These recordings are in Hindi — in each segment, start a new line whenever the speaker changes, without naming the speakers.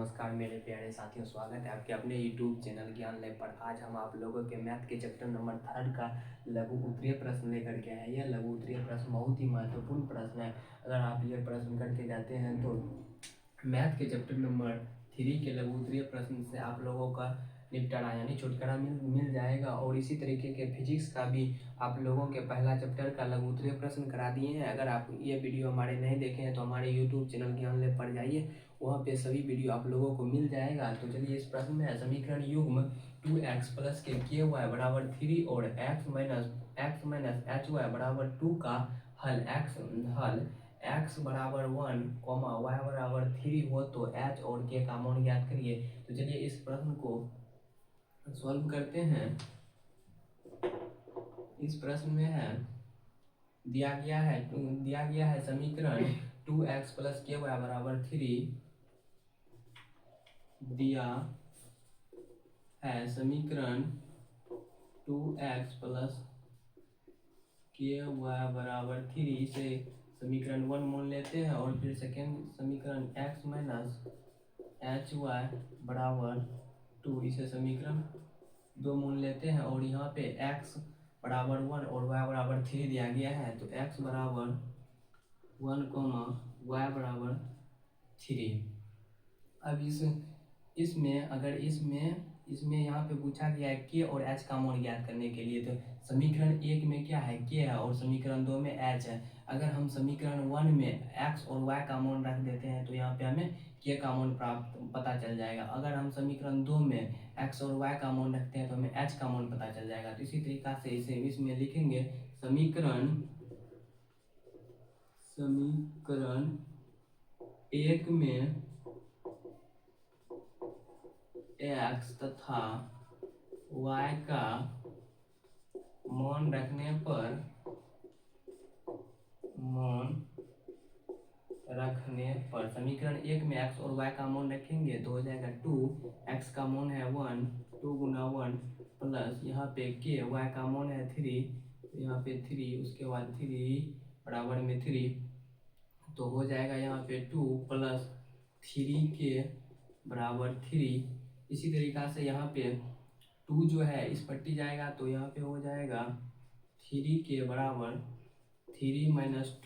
नमस्कार मेरे प्यारे साथियों, स्वागत है आपके अपने यूट्यूब चैनल ज्ञान लैब पर। आज हम आप लोगों के मैथ के चैप्टर नंबर 3 का लघु उत्तरीय प्रश्न लेकर के आए हैं। यह लघु उत्तरीय प्रश्न बहुत ही महत्वपूर्ण प्रश्न है। अगर आप ये प्रश्न करके जाते हैं तो मैथ के चैप्टर नंबर 3 के लघु उत्तरीय प्रश्न से आप लोगों का निपटारा यानी छुटकारा मिल जाएगा। और इसी तरीके के फिजिक्स का भी आप लोगों के पहला चैप्टर का लघु उत्तरीय प्रश्न करा दिए हैं। अगर आप ये वीडियो हमारे नहीं देखे हैं तो हमारे यूट्यूब चैनल ज्ञान लैब पर जाइए, वहाँ पे सभी वीडियो आप लोगों को मिल जाएगा। तो चलिए, इस प्रश्न में है समीकरण युग्म 2x प्लस के ky बराबर 3 और x माइनस एच वाई बराबर 2 का हल x बराबर 1, y बराबर 3 हो तो h और k का मान ज्ञात करिए। तो चलिए इस प्रश्न को सॉल्व करते हैं। इस प्रश्न में है दिया गया है समीकरण 2x प्लस के वाई बराबर 3, दिया है समीकरण 2x प्लस के वाई बराबर 3 से समीकरण 1 मान लेते हैं। और फिर सेकेंड समीकरण x माइनस एच वाई बराबर 2, इसे समीकरण 2 मान लेते हैं। और यहाँ पे x बराबर 1 और y बराबर 3 दिया गया है, तो x बराबर 1, y बराबर 3। अब इसमें यहाँ पे पूछा गया है k और h का मान ज्ञात करने के लिए। तो समीकरण 1 में क्या है, k है, और समीकरण 2 में h है। अगर हम समीकरण 1 में x और y का मान रख देते हैं तो यहाँ पे हमें k का मान पता चल जाएगा। अगर हम समीकरण 2 में x और y का मान रखते हैं तो हमें h का मान पता चल जाएगा। तो इसी तरीका से इसे इसमें लिखेंगे समीकरण 1 में x तथा y का मान रखने पर समीकरण 1 में x और y का मान रखेंगे तो हो जाएगा 2, x का मान है 1, 2 गुना 1 प्लस यहाँ पे k, y का मान है 3, तो यहाँ पे 3, उसके बाद 3 बराबर में 3, तो हो जाएगा यहाँ पे 2 प्लस 3k बराबर 3। इसी तरीका से यहाँ पे 2 जो है इस पट्टी जाएगा तो यहाँ पे हो जाएगा 3k बराबर 3 माइनस 2,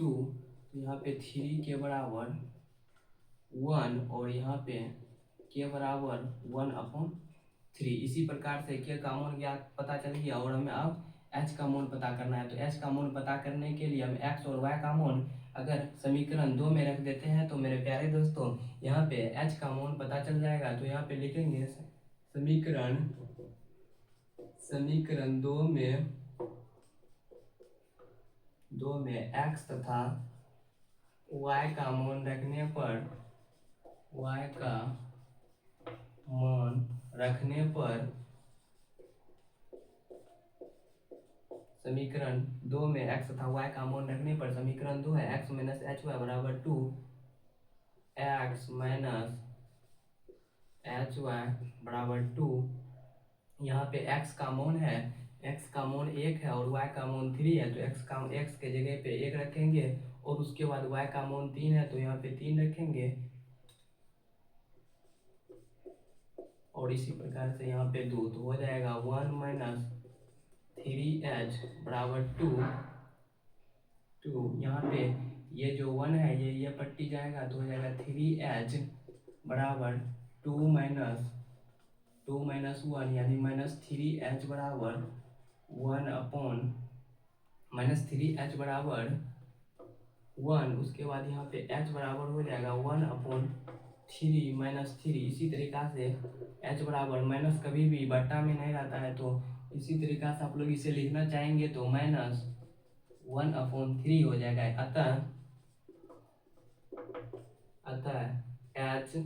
तो यहाँ पे 3k बराबर 1 और यहाँ पे k बराबर 1/3। इसी प्रकार से k का मान ज्ञात पता चल गया और हमें अब h का मान पता करना है। तो h का मान पता करने के लिए हम x और y का मान अगर समीकरण 2 में रख देते हैं तो मेरे प्यारे दोस्तों यहाँ पे h का मान पता चल जाएगा। तो यहाँ पे लिखेंगे समीकरण 2 में x तथा y का मान रखने पर समीकरण 2 में x तथा y का मान रखने पर समीकरण 2 है x माइनस एच वाई बराबर 2, x माइनस एच वाई बराबर 2। यहाँ पे x का मान है, x का मान 1 है और y का मान 3 है, तो x के जगह पे 1 रखेंगे और उसके बाद y का मान 3 है तो यहाँ पे 3 रखेंगे। और इसी प्रकार से यहाँ पे 2, तो हो जाएगा 1 माइनस 3h बराबर 2। यहाँ पे ये जो 1 है ये पट्टी जाएगा तो हो जाएगा 3h बराबर 2 माइनस 1 यानी माइनस 3h बराबर 1। उसके बाद यहाँ पे h बराबर हो जाएगा 1/3 माइनस 3। इसी तरीका से h बराबर माइनस कभी भी बट्टा में नहीं रहता है, तो इसी तरीका से आप लोग इसे लिखना चाहेंगे तो माइनस 1/3 हो जाएगा। अतः h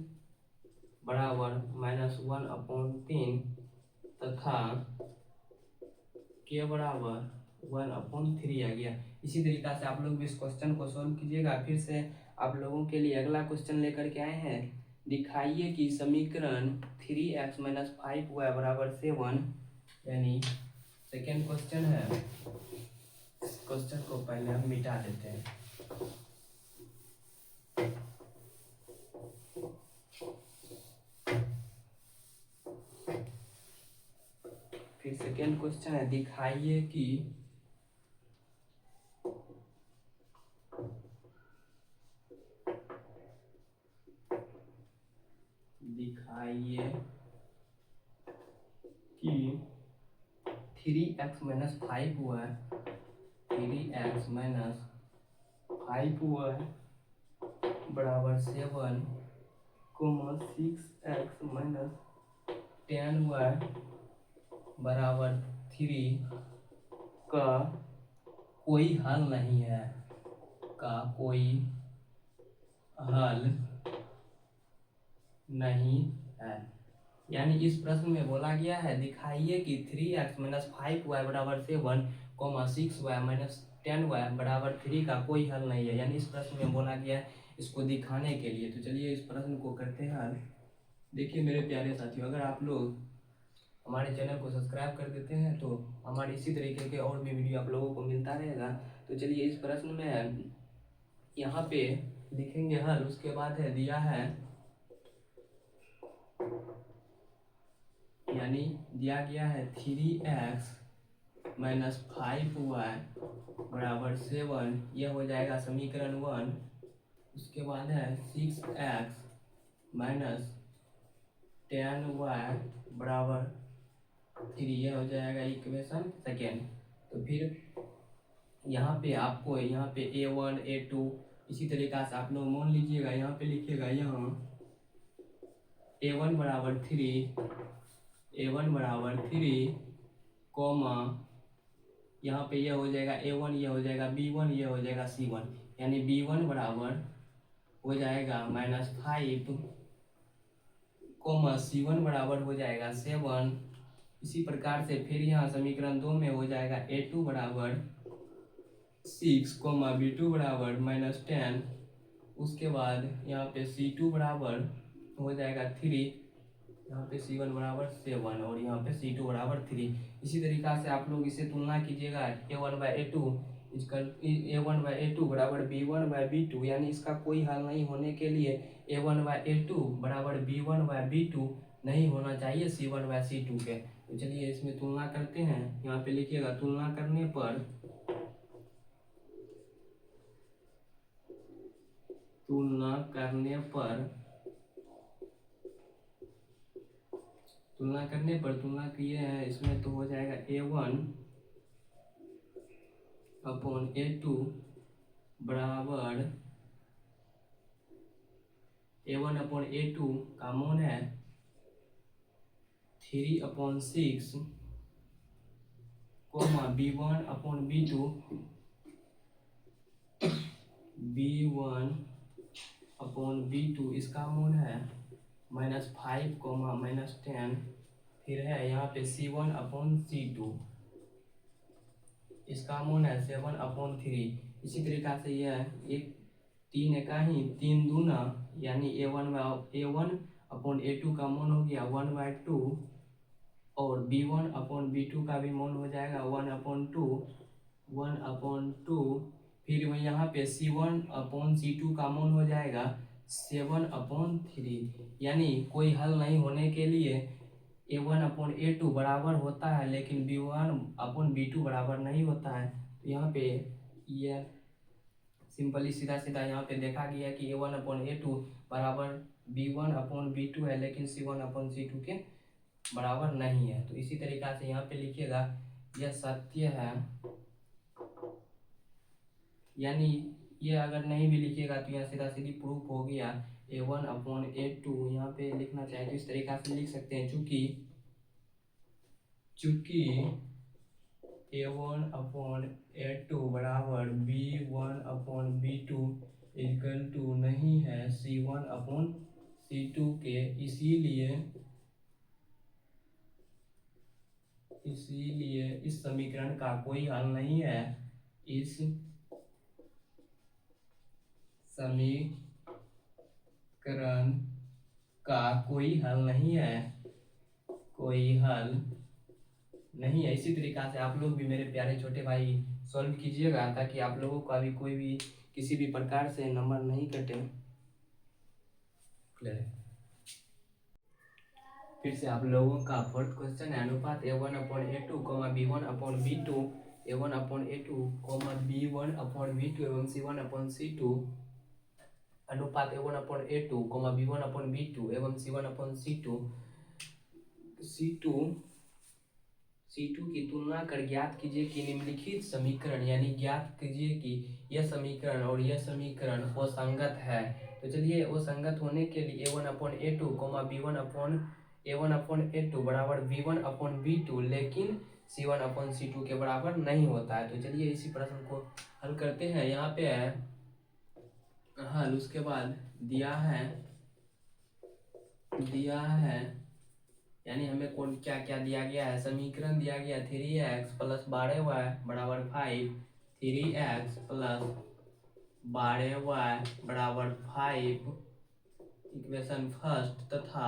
बराबर माइनस 1/3 तथा k बराबर 1/3 आ गया। इसी तरीका से आप लोग भी इस क्वेश्चन को सॉल्व कीजिएगा। फिर से आप लोगों के लिए अगला क्वेश्चन लेकर के आए हैं। दिखाइए कि समीकरण 3x माइनस 5y बराबर 7, यानी सेकेंड क्वेश्चन है। इस क्वेश्चन को पहले हम मिटा देते हैं। सेकेंड क्वेश्चन है, दिखाइए कि थ्री एक्स माइनस फाइव हुआ है, 3x माइनस 5 हुआ है बराबर 7, 6x माइनस 10 हुआ है बराबर 3 का कोई हल नहीं है, का कोई हल नहीं है। यानी इस प्रश्न में बोला गया है, दिखाइए कि 3x माइनस 5y बराबर 7, 6y माइनस 10y बराबर 3 का कोई हल नहीं है। यानी इस प्रश्न में बोला गया है इसको दिखाने के लिए। तो चलिए इस प्रश्न को करते हैं हल। देखिए मेरे प्यारे साथियों, अगर आप लोग हमारे चैनल को सब्सक्राइब कर देते हैं तो हमारे इसी तरीके के और भी वीडियो आप लोगों को मिलता रहेगा। तो चलिए इस प्रश्न में यहाँ पे लिखेंगे हल। उसके बाद है दिया है, यानी दिया गया है 3x माइनस 5y बराबर 7, यह हो जाएगा समीकरण 1। उसके बाद है 6x माइनस 10y बराबर 3, यह हो जाएगा इक्वेशन सेकेंड। तो फिर यहाँ पे आपको यहाँ पे a1 a2 इसी तरीका से आप लोग मान लीजिएगा, यहाँ पे लिखिएगा यहाँ a1 बराबर 3 कॉमा यहाँ पे यह हो जाएगा a1, यह हो जाएगा b1, यह हो जाएगा c1। यानी b1 बराबर हो जाएगा -5 कॉमा c1 बराबर हो जाएगा 7। इसी प्रकार से फिर यहाँ समीकरण 2 में हो जाएगा a2 बराबर 6 कॉमा b2 बराबर -10। उसके बाद यहाँ पे c2 बराबर हो जाएगा 3, यहाँ पे c1 बराबर 7 और यहाँ पे c2 बराबर 3। इसी तरीका से आप लोग इसे तुलना कीजिएगा, a1/a2 बराबर b1/b2। यानी इसका कोई हल नहीं होने के लिए a1/a2 बराबर b1/b2 नहीं होना चाहिए c1/c2 के। तो चलिए इसमें तुलना करते हैं। यहाँ पे लिखिएगा, तुलना करने पर तुलना किए हैं इसमें, तो हो जाएगा a1/a2 बराबर a1/a2 का मान है 3/6 कॉमा b1/b2 इसका मान है -5 कॉमा -10। फिर है यहाँ पे c1/c2 इसका मान है 7/3। इसी तरीका से यह एक 3 इकाई 3 दूना, यानी a1/a2 का मान हो गया 1/2 और b1/b2 का भी मान हो जाएगा 1/2। फिर मैं यहाँ पे c1/c2 का मान हो जाएगा 7/3। यानी कोई हल नहीं होने के लिए a1/a2 बराबर होता है, लेकिन b1/b2 बराबर नहीं होता है। तो यहाँ पे यह सिंपली सीधा सीधा यहाँ पे देखा गया कि a1/a2 बराबर b1/b2 है, लेकिन c1/c2 के बराबर नहीं है। तो इसी तरीका से यहाँ पे लिखिएगा, यह सत्य है। यानी ये अगर नहीं भी लिखिएगा तो यह सीधा सीधी प्रूफ हो गया a1/a2। यहाँ पे लिखना चाहे तो इस तरीका से लिख सकते हैं, चूंकि a1/a2 बराबर b1/b2 इक्वल टू नहीं है c1/c2 के, इसीलिए इस समीकरण का कोई हल नहीं है। इस समीकरण का कोई हल नहीं है, इसी तरीका से आप लोग भी मेरे प्यारे छोटे भाई सॉल्व कीजिएगा, ताकि आप लोगों का भी कोई भी किसी भी प्रकार से नंबर नहीं कटे। फिर से आप लोगों का फोर्थ क्वेश्चन है अनुपात A1/A2, B1/B2, A1/A2, B1/B2 एवं C1/C2, अनुपात A1/A2, B1/B2 एवं C1/C2, C2 की तुलना कर ज्ञात कीजिए कि निम्नलिखित समीकरण, यानी ज्ञात कीजिए कि यह समीकरण और यह समीकरण असंगत है। तो चलिए असंगत होने के लिए A1/A2, A1/A2 बराबर B1/B2 लेकिन C1/C2 के बराबर नहीं होता है। तो चलिए इसी प्रश्न को हल करते हैं। यहाँ पे है हल, उसके बाद दिया है यानी हमें कौन क्या क्या दिया गया है, समीकरण दिया गया 3x प्लस 12y बराबर 5, 3x प्लस 12y बराबर 5 इक्वेशन फर्स्ट, तथा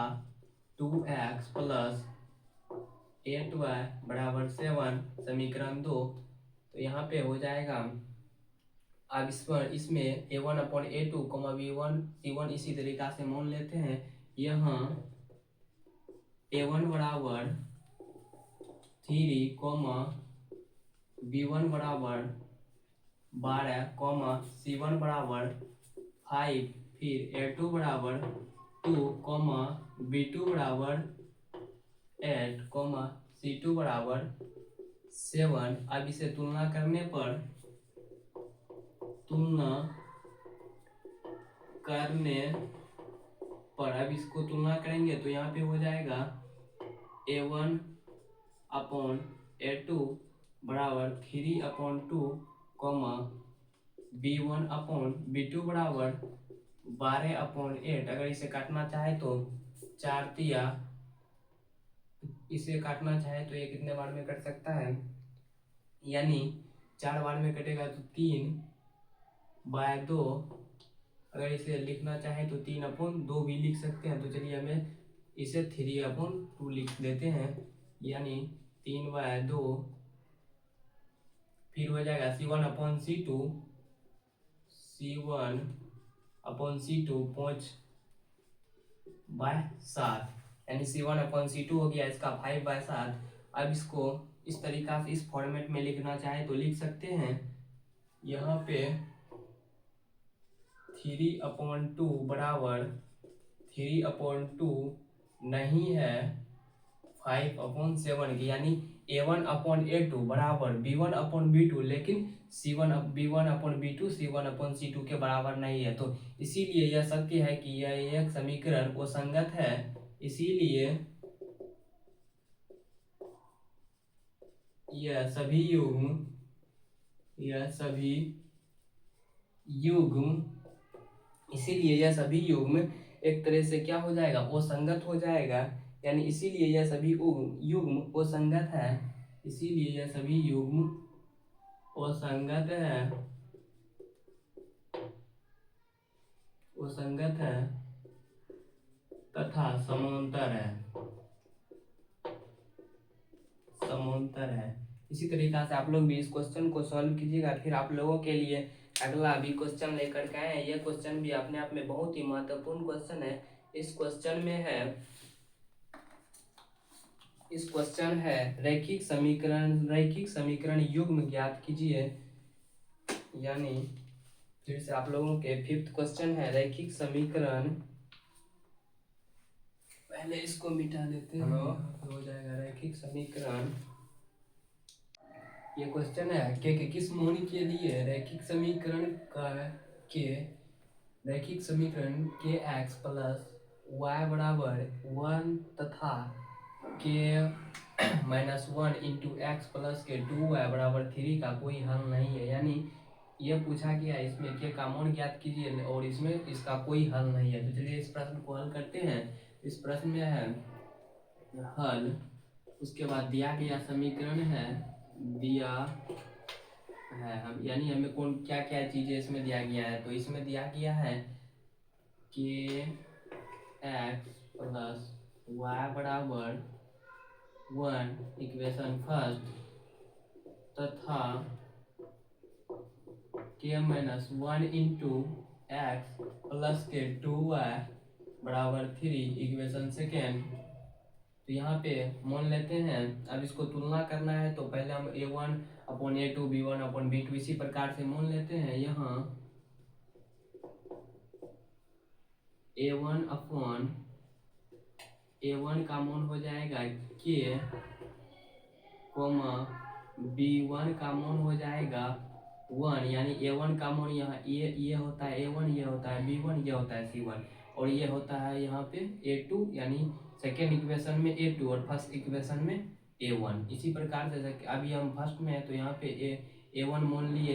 2x प्लस 8y बराबर 7 समीकरण 2। तो यहाँ पे हो जाएगा, अब इसमें A1/A2, B1 C1 इसी तरीका से मान लेते हैं। यहाँ A1 बराबर 3, B1 बराबर 12, C1 बराबर 5, फिर A2 बराबर 2, B2 बराबर 8, C2 बराबर 7। अब इसे तुलना करने पर अब इसको तुलना करेंगे तो यहाँ पे हो जाएगा A1/A2 बराबर 3/2, B1/B2 बराबर 12/8। अगर इसे काटना चाहे तो 4 इसे काटना चाहे तो ये कितने बार में कट सकता है, यानी 4 बार में कटेगा तो 3/2। अगर इसे लिखना चाहे तो 3/2 भी लिख सकते हैं। तो चलिए हमें इसे 3/2 लिख देते हैं, यानी 3/2। फिर हो जाएगा C1/C2 5/7, यानी C1/C2 हो गया इसका 5/7। अब इसको इस तरीका से इस फॉर्मेट में लिखना चाहे तो लिख सकते हैं। यहाँ पे 3/2 बराबर 3/2 नहीं है 5/7 की, यानी A1/A2 बराबर B1/B2 लेकिन B1/B2 C1/C2 के बराबर नहीं है। तो इसीलिए यह सत्य है कि यह एक समीकरण असंगत है। इसीलिए यह सभी युग्म एक तरह से क्या हो जाएगा, असंगत हो जाएगा। यानी इसीलिए यह सभी युग्म असंगत है। इसीलिए यह सभी युग्म असंगत है तथा समांतर है। इसी तरीका से आप लोग भी इस क्वेश्चन को सॉल्व कीजिएगा। फिर आप लोगों के लिए अगला भी क्वेश्चन लेकर के आए हैं। यह क्वेश्चन भी अपने आप में बहुत ही महत्वपूर्ण क्वेश्चन है। इस क्वेश्चन है रैखिक समीकरण युग्म ज्ञात कीजिए। यानी फिर से आप लोगों के फिफ्थ क्वेश्चन है रैखिक समीकरण, पहले इसको मिटा देते हैं। हो जाएगा रैखिक समीकरण। ये क्वेश्चन है के किस मान के लिए रैखिक समीकरण के x प्लस y बराबर 1 तथा k-1 इंटू एक्स प्लस के 2y बराबर 3 का कोई हल नहीं है। यानी ये पूछा गया इसमें के का मान ज्ञात कीजिए और इसमें इसका कोई हल नहीं है। तो चलिए इस प्रश्न को हल करते हैं। इस प्रश्न में है हल, उसके बाद दिया गया समीकरण है हम, यानी हमें कौन क्या क्या चीजें इसमें दिया गया है। तो इसमें दिया गया है कि x प्लस y बराबर 1 इक्वेशन फर्स्ट, तथा k-1 इंटू एक्स प्लस के 2y बराबर 3 इक्वेशन सेकेंड, तो यहाँ पे मान लेते हैं। अब इसको तुलना करना है तो पहले हम A1 upon A2 B1 upon B2 इसी प्रकार से मान लेते हैं। यहाँ A1 अपॉन A1 का मान हो जाएगा K, B1 का मान हो जाएगा 1, यानी A1 का मान यहाँ ये होता है A1, ये होता है B1, ये होता है C1, और ये होता है यहाँ पे A2, यानी सेकेंड इक्वेशन में A2 और फर्स्ट इक्वेशन में A1। इसी प्रकार से अभी हम फर्स्ट में है तो यहाँ पे A1 मान लिए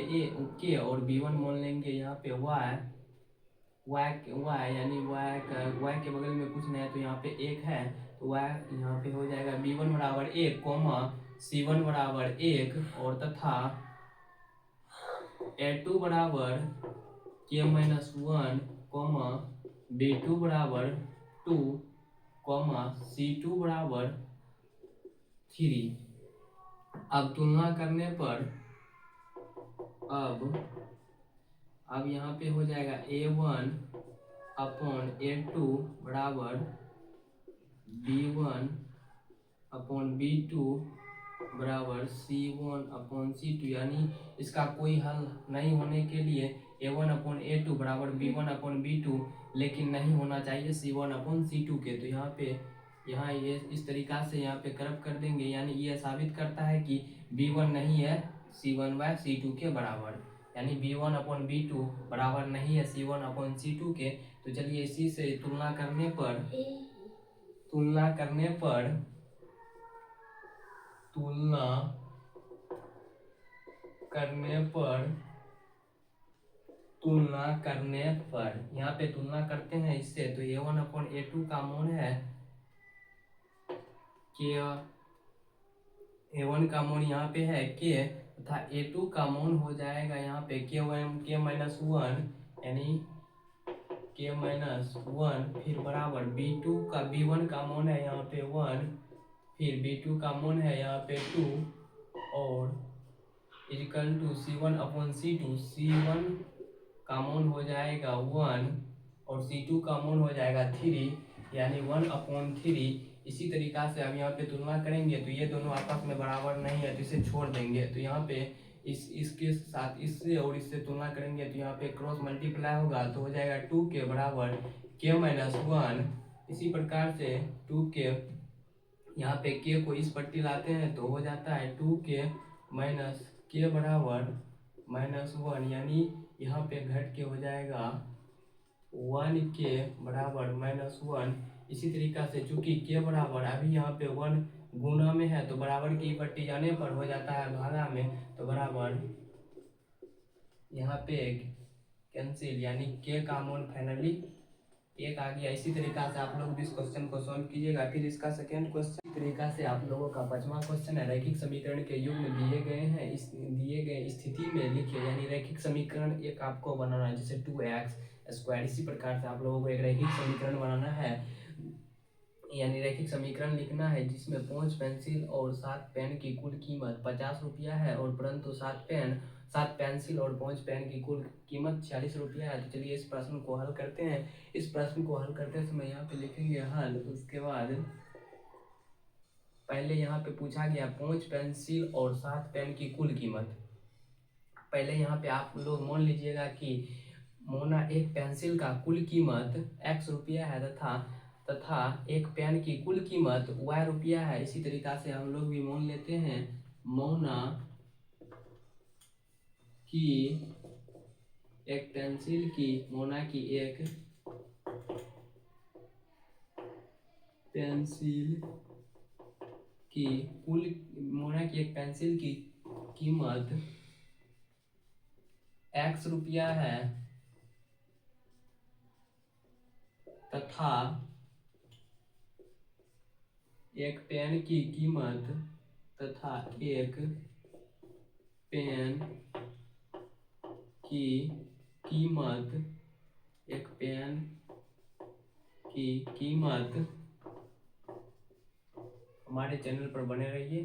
K और B1 मान लेंगे यहाँ पे y, यानी y के बगल में कुछ नहीं है तो यहाँ पे 1 है, तो y यहाँ पे हो जाएगा B1 बराबर 1, C1 बराबर 1, और तथा A2 बराबर K-1, B2 बराबर 2, C2 बराबर 3। अब तुलना करने पर अब यहाँ पे हो जाएगा A1 अपॉन A2 बराबर B1 अपॉन B2 बराबर C1 अपॉन C2, यानी इसका कोई हल नहीं होने के लिए A1 अपॉन A2 बराबर B1 अपॉन B2, लेकिन नहीं होना चाहिए C1 अपॉन C2 के। तो यहाँ ये इस तरीका से यहाँ पे करप कर देंगे, यानी ये साबित करता है कि B1 नहीं है C1 बाय C2 के बराबर, यानी B1 अपॉन B2 बराबर नहीं है C1 अपॉन C2 के। तो चलिए इसी से तुलना करने पर तुलना करने पर यहाँ पे तुलना करते हैं इससे, तो A1 अपॉन A2 का मान है कि A1 का मान यहाँ पे है K, तथा A2 का मान हो जाएगा यहाँ पे K-1, यानी K-1, फिर बराबर B1 का मान है यहाँ पे 1, फिर B2 का मान है यहाँ पे 2, और equal to C1 upon C2, C1 का मान हो जाएगा 1 और C2 का मान हो जाएगा 3, यानी 1 अपॉन 3। इसी तरीका से अब यहाँ पे तुलना करेंगे तो ये दोनों आपस में बराबर नहीं है तो इसे छोड़ देंगे। तो यहाँ पे इसके साथ इससे और इससे तुलना करेंगे तो यहाँ पे क्रॉस मल्टीप्लाई होगा तो हो जाएगा 2 के बराबर K-1। इसी प्रकार से 2 के यहाँ पे K को इस पट्टी लाते हैं तो हो जाता है 2K माइनस K बराबर -1, यानी यहाँ पे घट के हो जाएगा 1K बराबर -1। इसी तरीका से चूंकि K बराबर अभी यहाँ पे 1 गुना में है तो बराबर की पट्टी जाने पर हो जाता है भागा में, तो बराबर यहाँ पे कैंसिल, यानी K का मान फाइनली 1 आ गया। इसी तरीका से आप लोग भी इस क्वेश्चन को सॉल्व कीजिएगा। फिर इसका सेकेंड क्वेश्चन तरीका से आप लोगों का 5वां क्वेश्चन है, रैखिक समीकरण के युग्म दिए गए हैं, इस दिए गए स्थिति में लिखिए, यानी रैखिक समीकरण एक आपको बनाना है जैसे 2x²। इसी प्रकार से आप लोगों को एक रैखिक समीकरण बनाना है, यानी रैखिक समीकरण लिखना है जिसमें 5 पेंसिल और 7 पेन की कुल कीमत 50 रुपया है, और परंतु 7 पेंसिल और 5 पेन की कुल कीमत 46 रुपया है। तो चलिए इस प्रश्न को हल करते हैं। इस प्रश्न को हल करते समय यहाँ पे लिखेंगे हल। उसके बाद पहले यहाँ पे पूछा गया 5 पेंसिल और 7 पेन की कुल कीमत। पहले यहाँ पे आप लोग मान लीजिएगा कि मोना एक पेंसिल का कुल कीमत x रुपया है तथा एक पेन की कुल कीमत y रुपया है। इसी तरीका से हम लोग भी मान लेते हैं मोना की एक पेंसिल की मोना की एक पेंसिल की कीमत x रुपया है तथा एक पेन की कीमत हमारे चैनल पर बने रहिए।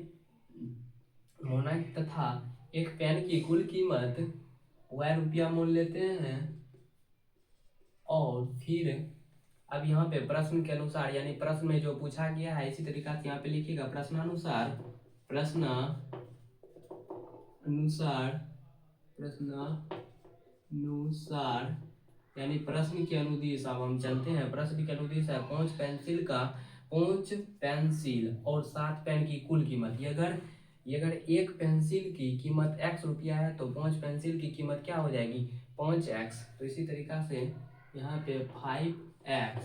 मोना तथा एक पेन की कुल कीमत y रुपया मान लेते हैं, और फिर अब यहाँ पे प्रश्न के अनुसार यानी प्रश्न में जो पूछा गया है इसी तरीका से यहाँ पे लिखिएगा प्रश्नानुसार प्रश्नानुसार यानी प्रश्न के अनुदेश। अब हम चलते हैं, प्रश्न के अनुदेश है पांच पेंसिल और 7 पेन की कुल कीमत। ये अगर एक पेंसिल की कीमत x रुपया है तो 5 पेंसिल की कीमत क्या हो जाएगी 5x। तो इसी तरीका से यहाँ पे 5x,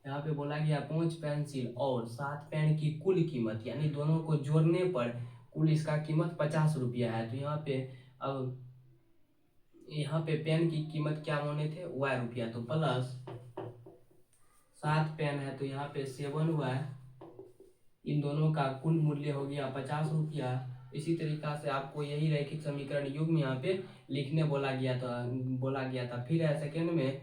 यहाँ पे बोला गया 5 पेंसिल और 7 पेन की कुल कीमत यानी दोनों को जोड़ने पर कुल इसका कीमत 50 रुपया है। तो यहाँ पे पेन की कीमत क्या माने थे y रुपया, तो प्लस 7 पेन है तो यहाँ पे 7y, इन दोनों का कुल मूल्य हो गया 50 रुपया। इसी तरीका से आपको यही रैखिक समीकरण युग्म यहाँ पे लिखने बोला गया था। फिर है सेकेंड में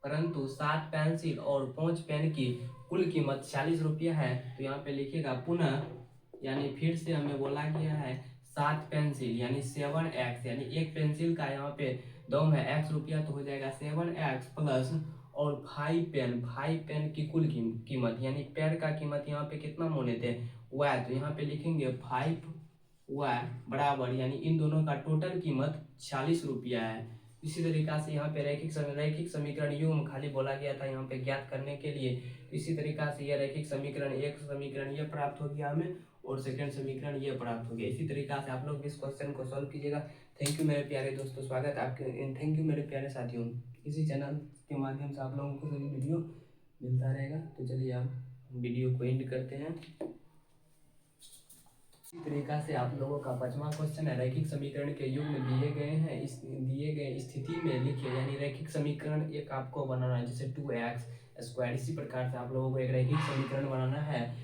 परंतु 7 पेंसिल और 5 पेन की कुल कीमत 40 रुपया है। तो यहाँ पे लिखिएगा पुनः, यानी फिर से हमें बोला गया है 7 पेंसिल यानी 7x, यानी एक पेंसिल का यहाँ पे दाम है x रुपया तो हो जाएगा 7x प्लस और 5 पेन की कुल कीमत यानी पेन का कीमत यहाँ पे कितना मोने थे y, तो यहाँ पे लिखेंगे 5y बराबर, यानी इन दोनों का टोटल कीमत 40 रुपया है। इसी तरीका से यहाँ पे रैखिक समीकरण युग्म खाली बोला गया था यहाँ पे ज्ञात करने के लिए। इसी तरीका से यह रैखिक समीकरण एक समीकरण ये प्राप्त हो गया हमें और सेकंड समीकरण ये प्राप्त हो गया। इसी तरीका से आप लोग इस क्वेश्चन को सॉल्व कीजिएगा। थैंक यू मेरे प्यारे दोस्तों, स्वागत आपके, थैंक यू मेरे प्यारे साथियों। इसी चैनल के माध्यम से आप लोगों को सभी वीडियो मिलता रहेगा। तो चलिए आप वीडियो को एंड करते हैं। इसी तरीका से आप लोगों का 5वां क्वेश्चन है, रैखिक समीकरण के युग्म दिए गए हैं, इस दिए गए स्थिति में लिखिए। यानी रैखिक समीकरण एक आपको बनाना है जैसे 2x²। इसी प्रकार से आप लोगों को एक रैखिक समीकरण बनाना है,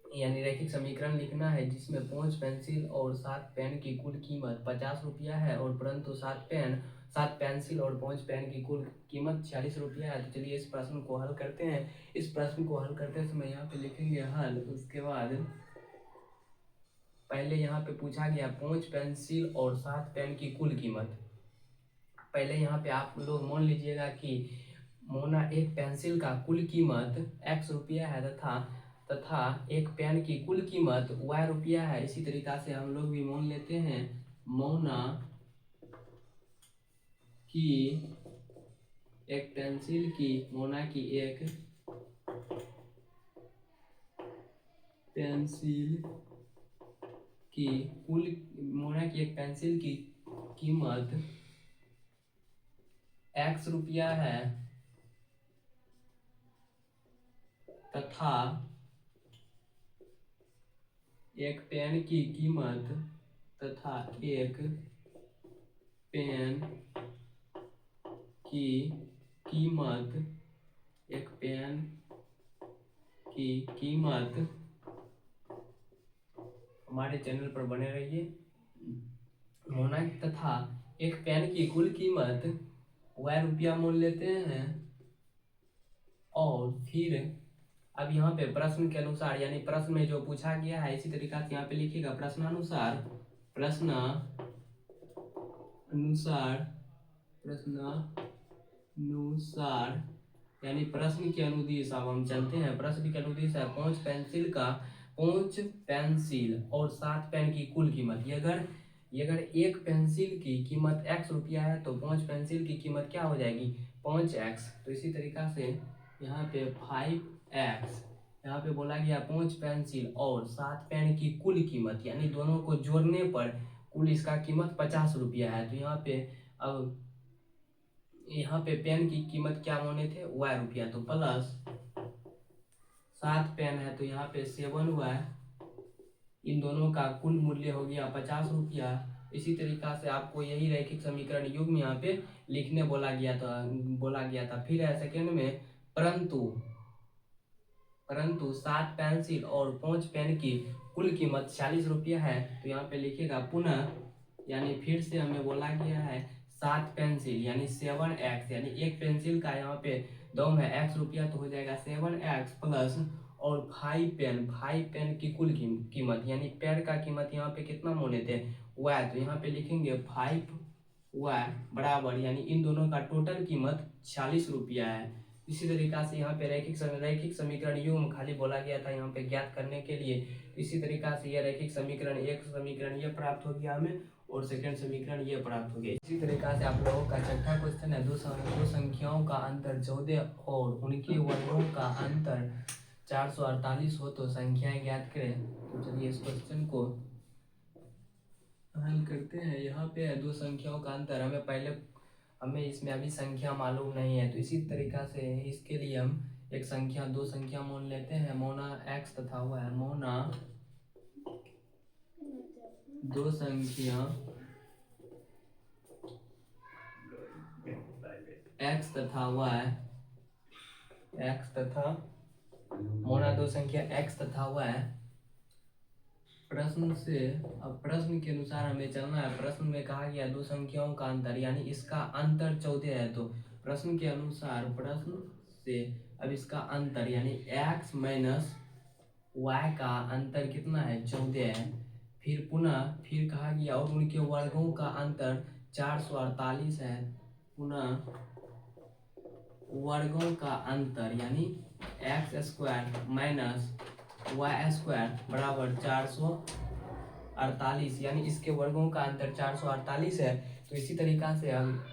यानी रैखिक समीकरण लिखना है जिसमें 5 पेंसिल और 7 पेन की कुल कीमत 50 रुपया है और परंतु 7 पेंसिल और 5 पेन की कुल कीमत 40 रुपया है। तो चलिए इस प्रश्न को हल करते हैं। इस प्रश्न को हल करते समय यहाँ पे लिखेंगे हल, उसके बाद पहले यहाँ पे पूछा गया 5 पेंसिल और 7 पेन की कुल कीमत। पहले यहाँ पे आप लोग मान लीजिएगा कि मोना एक पेंसिल का कुल कीमत x रुपया है तथा एक पेन की कुल कीमत y रुपया है। इसी तरीका से हम लोग भी मान लेते हैं मोना की एक पेंसिल की एक पेंसिल की कीमत x रुपया है तथा एक पेन की कीमत हमारे चैनल पर बने रहिए। मोना तथा एक पेन की कुल कीमत y रुपया मान लेते हैं और फिर अब यहाँ पे प्रश्न के अनुसार यानी प्रश्न में जो पूछा गया है इसी तरीका से यहाँ पे लिखिएगा प्रश्नानुसार यानी प्रश्न के अनुदेश। अब हम चलते हैं, प्रश्न के अनुदेश है 5 पेंसिल और 7 पेन की कुल कीमत। ये अगर एक पेंसिल की कीमत x रुपया है तो 5 पेंसिल की कीमत क्या हो जाएगी 5x। तो इसी तरीका से यहाँ पे 5x, यहाँ पे बोला गया 5 पेंसिल और 7 पेन की कुल कीमत यानी दोनों को जोड़ने पर कुल इसका कीमत 50 रुपया है। तो यहाँ पे पेन की कीमत क्या माने थे y रुपया, तो प्लस 7 पेन है तो यहाँ पे 7y, इन दोनों का कुल मूल्य हो गया 50 रुपया। इसी तरीका से आपको यही रैखिक समीकरण युग्म यहाँ पे लिखने बोला गया था। फिर है सेकेंड में परंतु 7 पेंसिल और 5 पेन की कुल कीमत 40 रुपया है। तो यहाँ पे लिखिएगा पुनः, यानी फिर से हमें बोला गया है 7 पेंसिल यानी 7x, यानी एक पेंसिल का यहाँ पे दाम है x रुपया तो हो जाएगा 7x प्लस और 5 पेन की कुल कीमत यानी पेन का कीमत यहाँ पे कितना मोने थे y, तो यहाँ पे लिखेंगे 5 वाई बराबर यानी इन दोनों का टोटल कीमत 46 रुपया है। इसी तरीका से यहाँ पे रैखिक समीकरण युग्म खाली बोला गया था यहाँ पे ज्ञात करने के लिए। इसी तरीका से यह रैखिक समीकरण एक समीकरण ये प्राप्त हो गया हमें और सेकंड समीकरण ये प्राप्त हो गया। इसी तरीका से आप लोगों का छठा क्वेश्चन है, दो संख्याओं का अंतर 14 और उनके वर्गों का अंतर 448 हो तो संख्याएं ज्ञात करें। तो चलिए इस क्वेश्चन को हल करते हैं। यहाँ पे है दो संख्याओं का अंतर, हमें इसमें अभी संख्या मालूम नहीं है, तो इसी तरीका से इसके लिए हम दो संख्या मान लेते हैं, मोना x तथा y। मोना दो संख्या x तथा y, मोना दो संख्या x तथा y। प्रश्न के अनुसार हमें चलना है। प्रश्न में कहा गया दो संख्याओं का अंतर यानी इसका अंतर 14 है, तो प्रश्न के अनुसार प्रश्न से अब इसका अंतर यानी x माइनस y का अंतर कितना है, 14 है। फिर कहा गया और उनके वर्गों का अंतर 448 है। पुनः वर्गों का अंतर यानी x square minus y square बराबर 448 यानी इसके वर्गों का अंतर 448 है। तो इसी तरीका से हम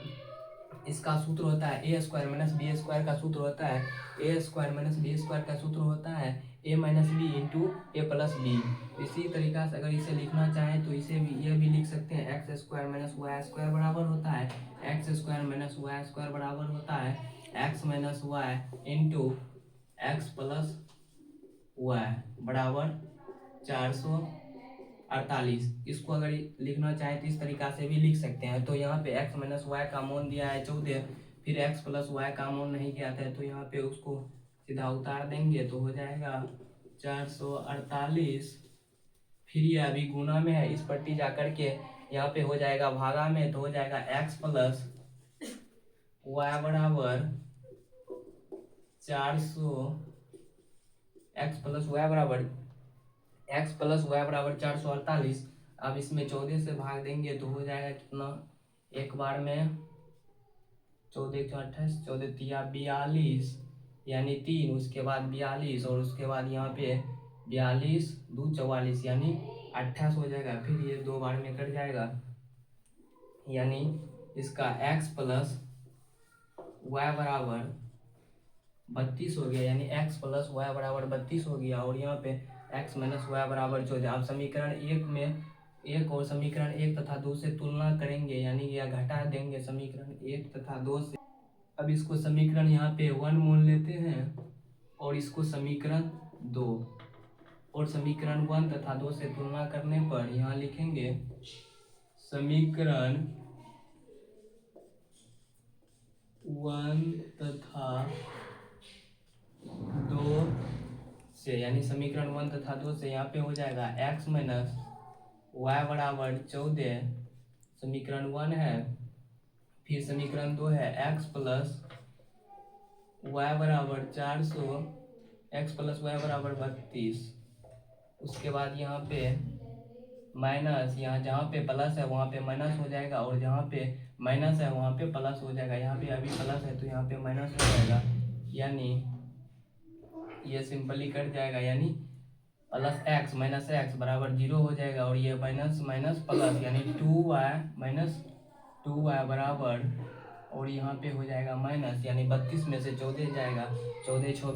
इसका सूत्र होता है ए स्क्वायर माइनस बी स्क्वायर का सूत्र होता है ए स्क्वायर माइनस बी स्क्वायर का सूत्र होता है ए माइनस बी इंटू ए प्लस बी। इसी तरीका से अगर इसे लिखना चाहें तो इसे भी ये भी लिख सकते हैं, x square minus y square बराबर होता है x square minus y square बराबर होता है x minus y into x plus y बराबर 448। इसको अगर लिखना चाहे तो इस तरीका से भी लिख सकते हैं। तो यहाँ पे x माइनस वाई का मान दिया है 14, फिर x प्लस वाई का मान नहीं किया था, तो यहाँ पे उसको सीधा उतार देंगे तो हो जाएगा 448। फिर ये अभी गुना में है, इस पट्टी जा करके यहाँ पे हो जाएगा भागा में, तो हो जाएगा x प्लस वाई बराबर 400 x प्लस वाई बराबर 448। अब इसमें 14 से भाग देंगे तो हो जाएगा कितना, एक बार में 14 तो 28, 14 तिया 42 यानी 3, उसके बाद 42 और उसके बाद यहाँ पे 42 2 44 यानी 28 हो जाएगा। फिर ये दो बार में कट जाएगा यानी इसका x प्लस वाई बराबर 32 हो गया यानी x प्लस वाई बराबर 32 हो गया। और यहाँ पे x माइनस वाई बराबर 14। अब समीकरण एक में एक और समीकरण एक तथा दो से तुलना करेंगे यानी यह घटा देंगे समीकरण एक तथा दो से। अब इसको समीकरण यहाँ पे 1 मान लेते हैं और इसको समीकरण 2, और समीकरण 1 तथा 2 से तुलना करने पर यहाँ लिखेंगे समीकरण 1 तथा 2 से, यानी समीकरण 1 तथा 2 से यहाँ पे हो जाएगा x माइनस वाई बराबर 14 समीकरण 1 है। फिर समीकरण 2 है x प्लस वाई बराबर 400, x प्लस वाई बराबर 32। उसके बाद यहाँ पे माइनस, यहाँ जहाँ पे प्लस है वहाँ पे माइनस हो जाएगा और जहाँ पे माइनस है वहाँ पे प्लस हो जाएगा। यहाँ पे अभी प्लस है तो यहाँ पे माइनस हो जाएगा यानी ये सिंपली कट जाएगा यानी प्लस एक्स माइनस एक्स बराबर 0 हो जाएगा और ये माइनस माइनस प्लस यानी 2y माइनस 2y बराबर, और यहाँ पे हो जाएगा माइनस यानी 32 में से 14 जाएगा, 14 6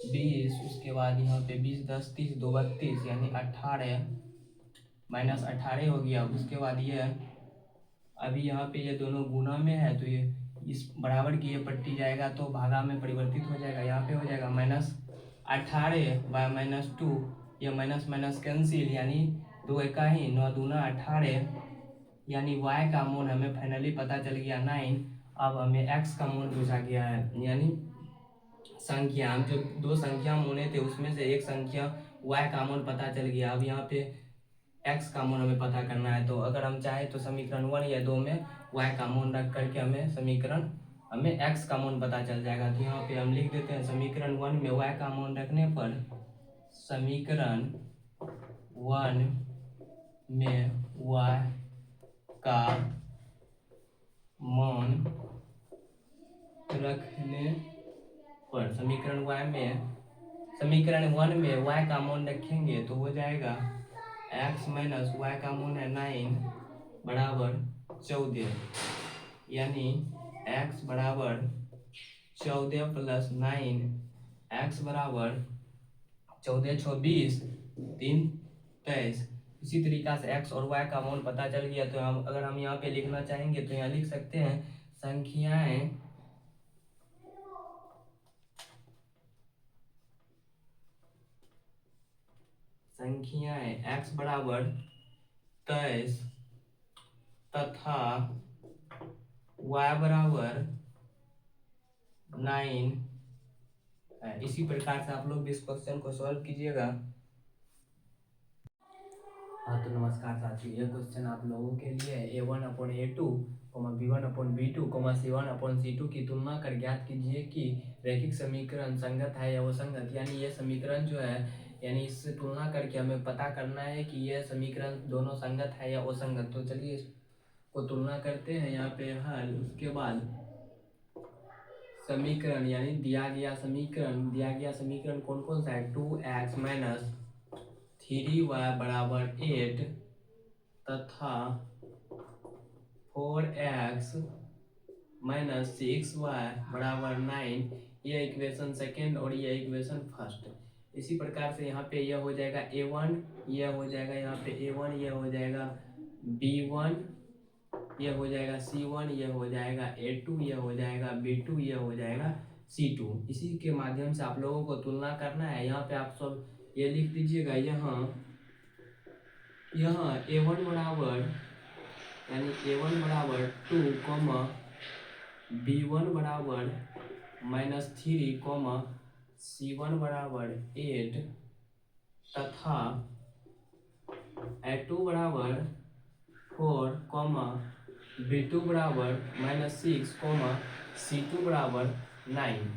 20, उसके बाद यहाँ पे 20 10 30 2 32 यानी 18 माइनस 18 हो गया। उसके बाद ये अभी यहाँ पे ये दोनों गुना में है तो ये इस बराबर की ये पट्टी जाएगा तो भागा में परिवर्तित हो जाएगा। यहाँ पे हो जाएगा माइनस 18 बाय माइनस 2, ये माइनस माइनस कैंसिल यानी 2 एका ही 9 दूना 18 यानी y का मान हमें फाइनली पता चल गया 9। अब हमें x का मान पूछा गया है यानी संख्या, हम जो दो संख्या माने थे उसमें से एक संख्या y का मान पता चल गया। अब यहाँ पे x का मान हमें पता करना है, तो अगर हम चाहे तो समीकरण 1 या 2 में y का मान रख करके हमें x का मान पता चल जाएगा। तो यहाँ पे हम लिख देते हैं समीकरण 1 में y का मान रखने पर समीकरण 1 में y का मान रखने पर समीकरण समीकरण 1 में y का मान रखेंगे तो हो जाएगा x माइनस y का मान है 9 बराबर 14, यानी x बराबर 14 प्लस 9, x बराबर 14 × 20 3 23। इसी तरीका से x और y का मान पता चल गया तो अगर हम यहाँ पे लिखना चाहेंगे तो यहाँ लिख सकते हैं संख्याएं x बराबर 23 तथा y बराबर 9 है। इसी प्रकार से आप लोग भी इस क्वेश्चन को सॉल्व कीजिएगा। हाँ तो नमस्कार साथियों, यह क्वेश्चन आप लोगों के लिए a1/a2, b1/b2, c1/c2 की तुलना कर ज्ञात कीजिए कि रैखिक समीकरण संगत है या असंगत। यानी ये समीकरण जो है, यानी इससे तुलना करके हमें पता करना है कि यह समीकरण दोनों संगत है या असंगत। तो चलिए इसको तुलना करते हैं। यहाँ पे हल, उसके बाद समीकरण यानी दिया गया समीकरण कौन कौन सा है, 2x माइनस 3y बराबर 8 तथा 4x माइनस 6y बराबर 9, ये इक्वेशन सेकेंड और ये इक्वेशन फर्स्ट। इसी प्रकार से यहाँ पे यह हो जाएगा a1, यह हो जाएगा यहाँ पे a1, यह हो जाएगा b1, यह हो जाएगा c1, यह हो जाएगा a2, यह हो जाएगा b2, यह हो जाएगा c2। इसी के माध्यम से आप लोगों को तुलना करना है। यहाँ पे आप सब ये लिख दीजिएगा, यहाँ a1 बराबर, यानी a1 बराबर 2, b1 बराबर -3, c1 बराबर 8 तथा a2 बराबर 4, b2 बराबर -6, c2 बराबर 9।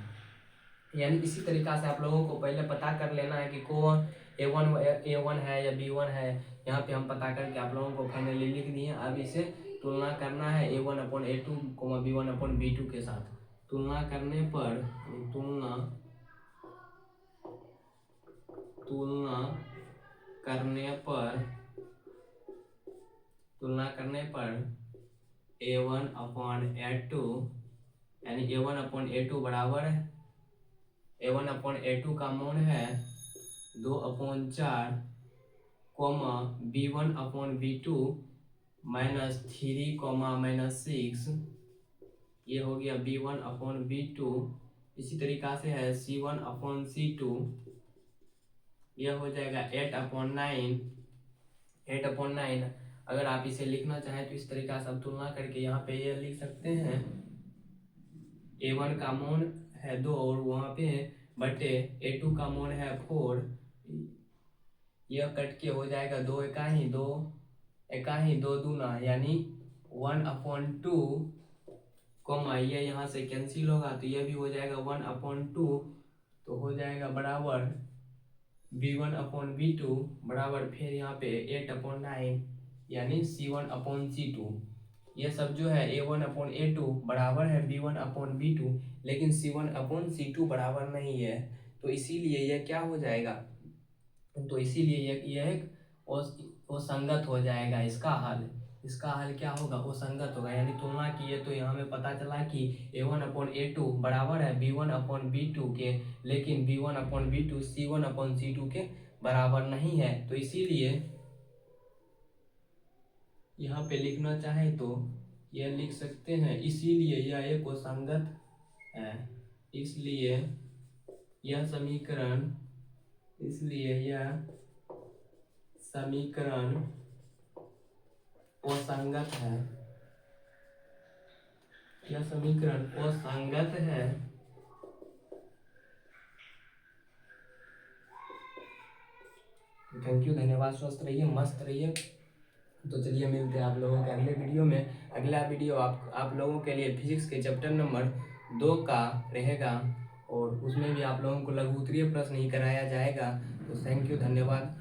यानी इसी तरीका से आप लोगों को पहले पता कर लेना है कि कौन a1 है या b1 है। यहाँ पे हम पता करके आप लोगों को फाइनली लिख दिए। अब इसे तुलना करना है a1/a2, b1/b2 के साथ। तुलना करने पर a1/a2, यानी a1/a2 बराबर है, a1/a2 का मान है 2/4, b1/b2 -3, -6, ये हो गया b1/b2। इसी तरीका से है c1/c2, यह हो जाएगा 8/9। अगर आप इसे लिखना चाहें तो इस तरीका से आप तुलना करके यहाँ पे यह लिख सकते हैं, a1 का मान है 2 और वहाँ पे बटे a2 का मान है 4, यह कट के हो जाएगा 2 एकाही 2 दूना, यानी 1/2, ये यहाँ से कैंसिल होगा तो यह भी हो जाएगा 1/2, तो हो जाएगा बराबर b1/b2 बराबर फिर यहाँ पे 8/9, यानी c1/c2। ये सब जो है a1/a2 बराबर है b1/b2, लेकिन c1/c2 बराबर नहीं है। तो इसीलिए यह क्या हो जाएगा, तो इसीलिए यह एक असंगत हो जाएगा। इसका हल क्या होगा, असंगत होगा। यानी तुलना किए तो यहाँ हमें पता चला कि a1/a2 बराबर है b1/b2 के, लेकिन b1/b2 c1/c2 के बराबर नहीं है। तो इसीलिए यहाँ पे लिखना चाहे तो यह लिख सकते हैं, इसीलिए यह एक असंगत है। इसलिए यह समीकरण असंगत है। यह समीकरण असंगत है। थैंक यू, धन्यवाद, स्वस्थ रहिए, मस्त रहिए। तो चलिए मिलते हैं आप लोगों के अगले वीडियो में। अगला वीडियो आप लोगों के लिए फिजिक्स के चैप्टर नंबर 2 का रहेगा और उसमें भी आप लोगों को लघु उत्तरीय प्रश्न ही कराया जाएगा। तो थैंक यू, धन्यवाद।